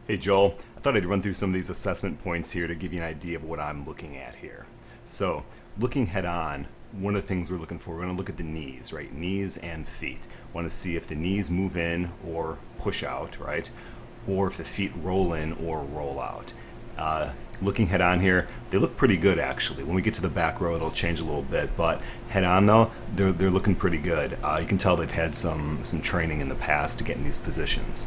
Hey Joel, I thought I'd run through some of these assessment points here to give you an idea of what I'm looking at here. So, looking head on, one of the things we're looking for, we're going to look at the knees, right? Knees and feet. Want to see if the knees move in or push out, right? Or if the feet roll in or roll out. Looking head on here, they look pretty good actually. When we get to the back row, it'll change a little bit, but head on though, they're looking pretty good. You can tell they've had some training in the past to get in these positions.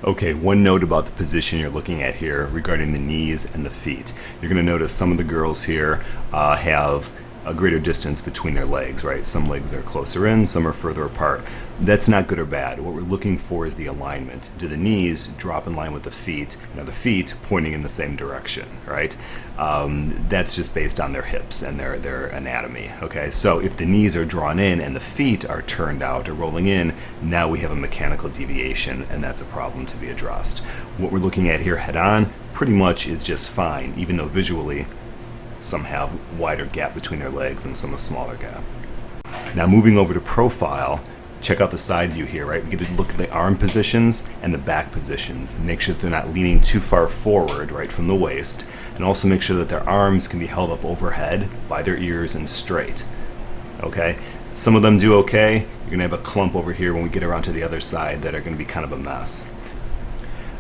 Okay, one note about the position you're looking at here regarding the knees and the feet. You're going to notice some of the girls here have a greater distance between their legs, right? Some legs are closer in, some are further apart. That's not good or bad. What we're looking for is the alignment. Do the knees drop in line with the feet, and are the feet pointing in the same direction, right? That's just based on their hips and their anatomy, okay? So if the knees are drawn in and the feet are turned out or rolling in, now we have a mechanical deviation, and that's a problem to be addressed. What we're looking at here head on pretty much is just fine, even though visually some have wider gap between their legs and some a smaller gap. Now moving over to profile, check out the side view here, right? We get to look at the arm positions and the back positions. Make sure that they're not leaning too far forward, right, from the waist, and also make sure that their arms can be held up overhead by their ears and straight. Okay? Some of them do okay. You're gonna have a clump over here when we get around to the other side that are gonna be kind of a mess.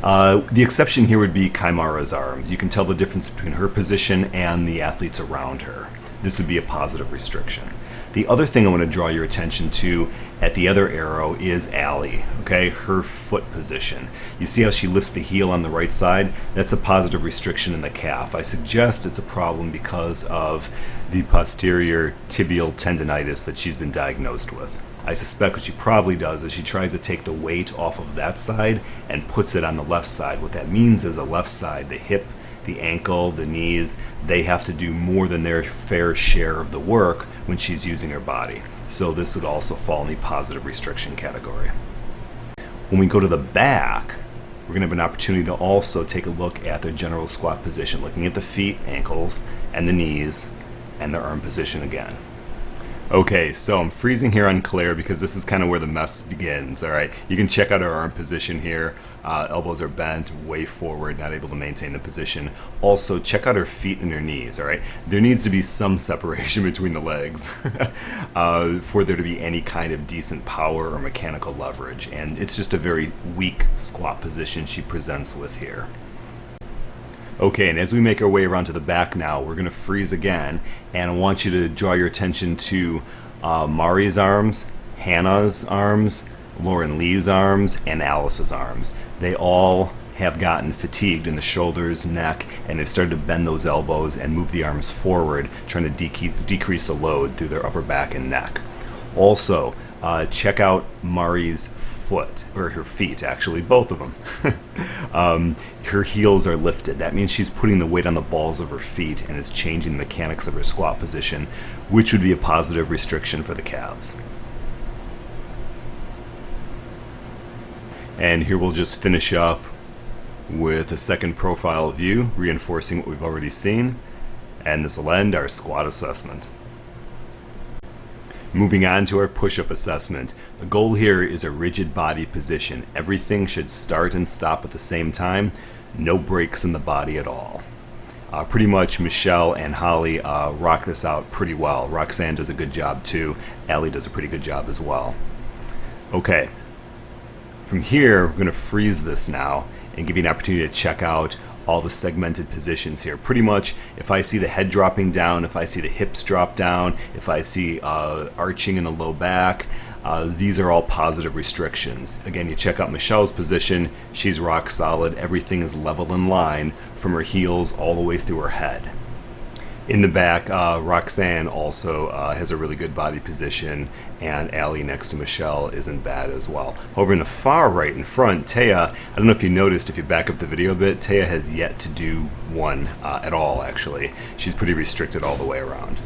The exception here would be Kaimara's arms. You can tell the difference between her position and the athletes around her. This would be a positive restriction. The other thing I want to draw your attention to at the other arrow is Allie, okay, her foot position. You see how she lifts the heel on the right side? That's a positive restriction in the calf. I suggest it's a problem because of the posterior tibial tendonitis that she's been diagnosed with. I suspect what she probably does is she tries to take the weight off of that side and puts it on the left side. What that means is the left side, the hip, the ankle, the knees, they have to do more than their fair share of the work when she's using her body. So this would also fall in the positive restriction category. When we go to the back, we're going to have an opportunity to also take a look at their general squat position, looking at the feet, ankles, and the knees, and their arm position again. Okay, so I'm freezing here on Claire because this is kind of where the mess begins, all right? You can check out our arm position here. Elbows are bent way forward, not able to maintain the position. Also, check out her feet and her knees, all right? There needs to be some separation between the legs for there to be any kind of decent power or mechanical leverage, and it's just a very weak squat position she presents with here. Okay, and as we make our way around to the back now, we're going to freeze again, and I want you to draw your attention to Mari's arms, Hannah's arms, Lauren Lee's arms, and Alice's arms. They all have gotten fatigued in the shoulders, neck, and they've started to bend those elbows and move the arms forward, trying to decrease the load through their upper back and neck. Also, check out Mari's foot, or her feet actually, both of them. Her heels are lifted. That means she's putting the weight on the balls of her feet and is changing the mechanics of her squat position, which would be a positive restriction for the calves. And here we'll just finish up with a second profile view, reinforcing what we've already seen, and this will end our squat assessment. Moving on to our push-up assessment. The goal here is a rigid body position. Everything should start and stop at the same time. No breaks in the body at all. Pretty much Michelle and Holly rock this out pretty well. Roxanne does a good job too. Allie does a pretty good job as well. Okay. From here, we're going to freeze this now and give you an opportunity to check out all the segmented positions here. Pretty much, if I see the head dropping down, if I see the hips drop down, if I see arching in the low back, these are all positive restrictions. Again, you check out Michelle's position, she's rock solid, everything is level in line from her heels all the way through her head. In the back, Roxanne also has a really good body position, and Allie next to Michelle isn't bad as well. Over in the far right in front, Taya, I don't know if you noticed, if you back up the video a bit, Taya has yet to do one at all, actually. She's pretty restricted all the way around.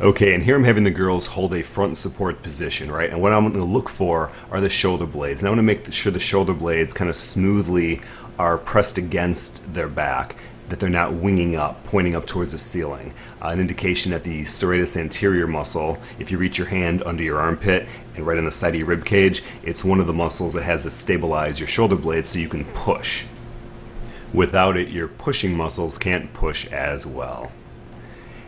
Okay, and here I'm having the girls hold a front support position, right? And what I'm going to look for are the shoulder blades. And I want to make sure the shoulder blades kind of smoothly are pressed against their back. that they're not winging up, pointing up towards the ceiling. An indication that the serratus anterior muscle, if you reach your hand under your armpit and right on the side of your rib cage, it's one of the muscles that has to stabilize your shoulder blades so you can push. Without it, your pushing muscles can't push as well.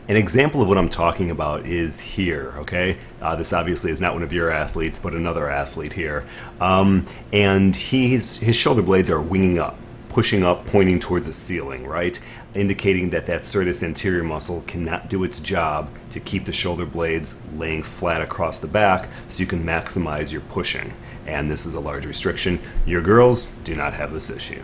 An example of what I'm talking about is here, okay? This obviously is not one of your athletes, but another athlete here. And his shoulder blades are winging up, pushing up, pointing towards the ceiling, right? Indicating that serratus anterior muscle cannot do its job to keep the shoulder blades laying flat across the back so you can maximize your pushing. And this is a large restriction. Your girls do not have this issue.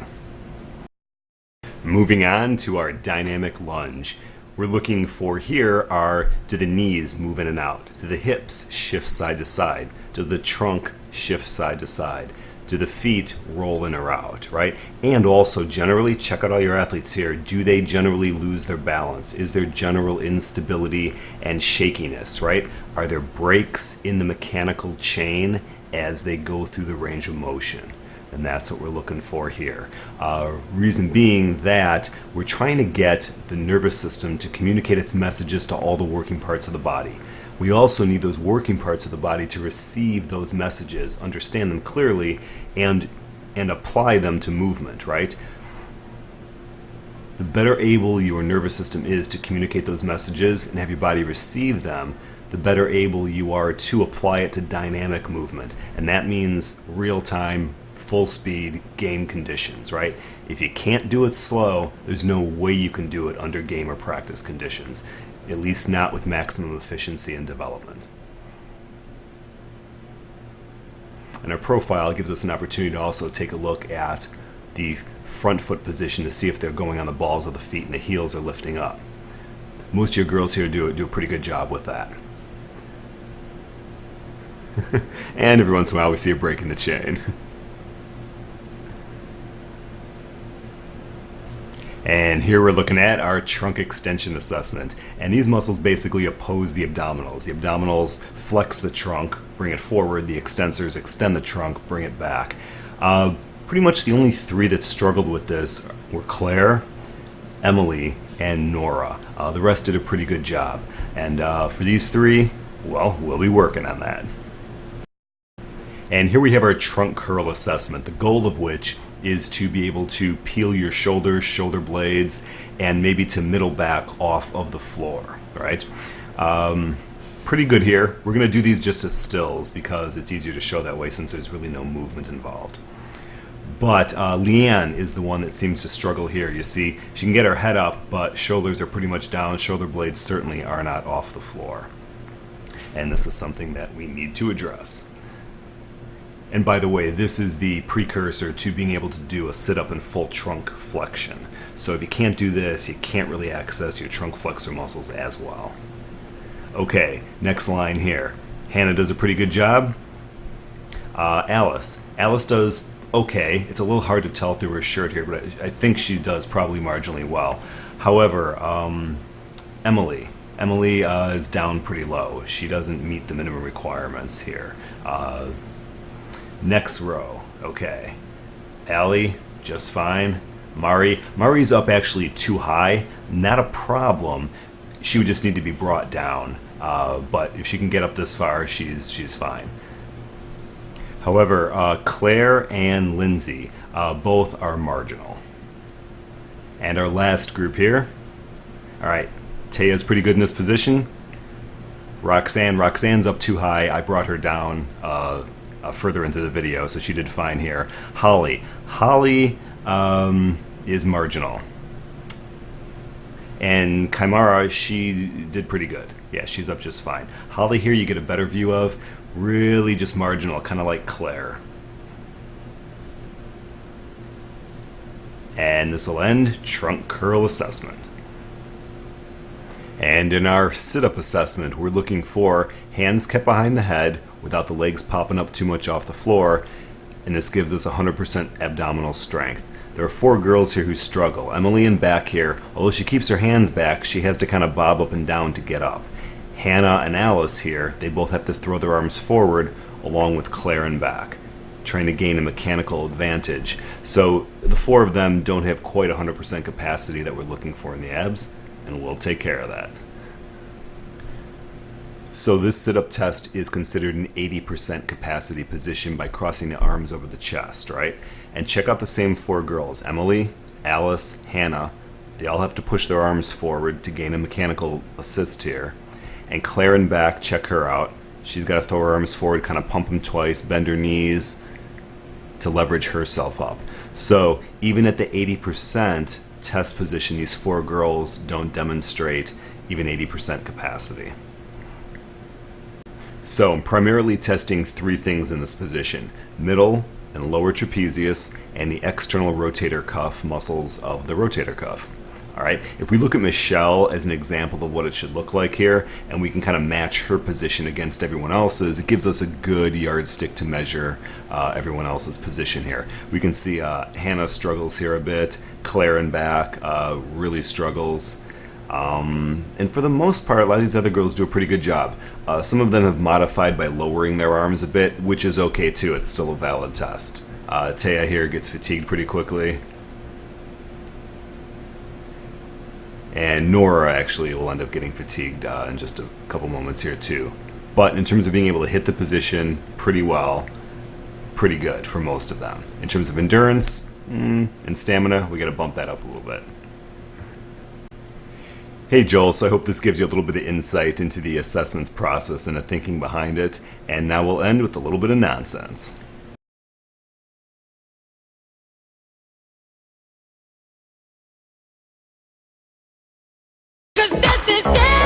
Moving on to our dynamic lunge. We're looking for here are, do the knees move in and out? Do the hips shift side to side? Does the trunk shift side to side? Do the feet roll in or out, right? And also generally, check out all your athletes here. Do they generally lose their balance? Is there general instability and shakiness, right? Are there breaks in the mechanical chain as they go through the range of motion? And that's what we're looking for here. Reason being that we're trying to get the nervous system to communicate its messages to all the working parts of the body. We also need those working parts of the body to receive those messages, understand them clearly, and apply them to movement, right? The better able your nervous system is to communicate those messages and have your body receive them, the better able you are to apply it to dynamic movement. And that means real-time, full speed game conditions, right? If you can't do it slow, there's no way you can do it under game or practice conditions, at least not with maximum efficiency and development. And our profile gives us an opportunity to also take a look at the front foot position to see if they're going on the balls of the feet and the heels are lifting up. Most of your girls here do a pretty good job with that. And every once in a while we see a break in the chain. And here we're looking at our trunk extension assessment. And these muscles basically oppose the abdominals. The abdominals flex the trunk, bring it forward. The extensors extend the trunk, bring it back. Pretty much the only three that struggled with this were Claire, Emily, and Nora. The rest did a pretty good job. And for these three, well, we'll be working on that. And here we have our trunk curl assessment, the goal of which is to be able to peel your shoulders, shoulder blades, and maybe to middle back off of the floor, right? Pretty good here. We're going to do these just as stills because it's easier to show that way since there's really no movement involved. But Leanne is the one that seems to struggle here. You see, she can get her head up, but shoulders are pretty much down. Shoulder blades certainly are not off the floor. And this is something that we need to address. And by the way, this is the precursor to being able to do a sit-up and full trunk flexion. So if you can't do this, you can't really access your trunk flexor muscles as well. Okay, next line here. Hannah does a pretty good job. Alice does okay. It's a little hard to tell through her shirt here, but I think she does probably marginally well. However, Emily is down pretty low. She doesn't meet the minimum requirements here. Next row, okay. Allie, just fine. Mari's up actually too high. Not a problem. She would just need to be brought down. But if she can get up this far, she's fine. However, Claire and Lindsay both are marginal. And our last group here. All right, Taya's pretty good in this position. Roxanne's up too high. I brought her down further into the video, so she did fine here. Holly is marginal. And Kaimara, she did pretty good. Yeah, she's up just fine. Holly here you get a better view of, really just marginal, kind of like Claire. And this will end trunk curl assessment. And in our sit-up assessment, we're looking for hands kept behind the head without the legs popping up too much off the floor, and this gives us 100% abdominal strength. There are 4 girls here who struggle. Emily in back here, although she keeps her hands back, she has to kind of bob up and down to get up. Hannah and Alice here, they both have to throw their arms forward along with Claire in back. trying to gain a mechanical advantage. So the 4 of them don't have quite 100% capacity that we're looking for in the abs, and we'll take care of that. So this sit-up test is considered an 80% capacity position by crossing the arms over the chest, right? And check out the same 4 girls, Emily, Alice, Hannah. They all have to push their arms forward to gain a mechanical assist here. And Claire in back, check her out. She's got to throw her arms forward, kind of pump them twice, bend her knees to leverage herself up. So even at the 80% test position, these 4 girls don't demonstrate even 80% capacity. So I'm primarily testing 3 things in this position: middle and lower trapezius and the external rotator cuff muscles of the rotator cuff. All right, if we look at Michelle as an example of what it should look like here, and we can kind of match her position against everyone else's, it gives us a good yardstick to measure everyone else's position here. We can see Hannah struggles here a bit, Claire in back really struggles. And for the most part, a lot of these other girls do a pretty good job. Some of them have modified by lowering their arms a bit, which is okay too. It's still a valid test. Taya here gets fatigued pretty quickly. And Nora actually will end up getting fatigued in just a couple moments here too. But in terms of being able to hit the position pretty well, pretty good for most of them. In terms of endurance and stamina, we got to bump that up a little bit. Hey Joel, so I hope this gives you a little bit of insight into the assessments process and the thinking behind it. And now we'll end with a little bit of nonsense. Cause that's the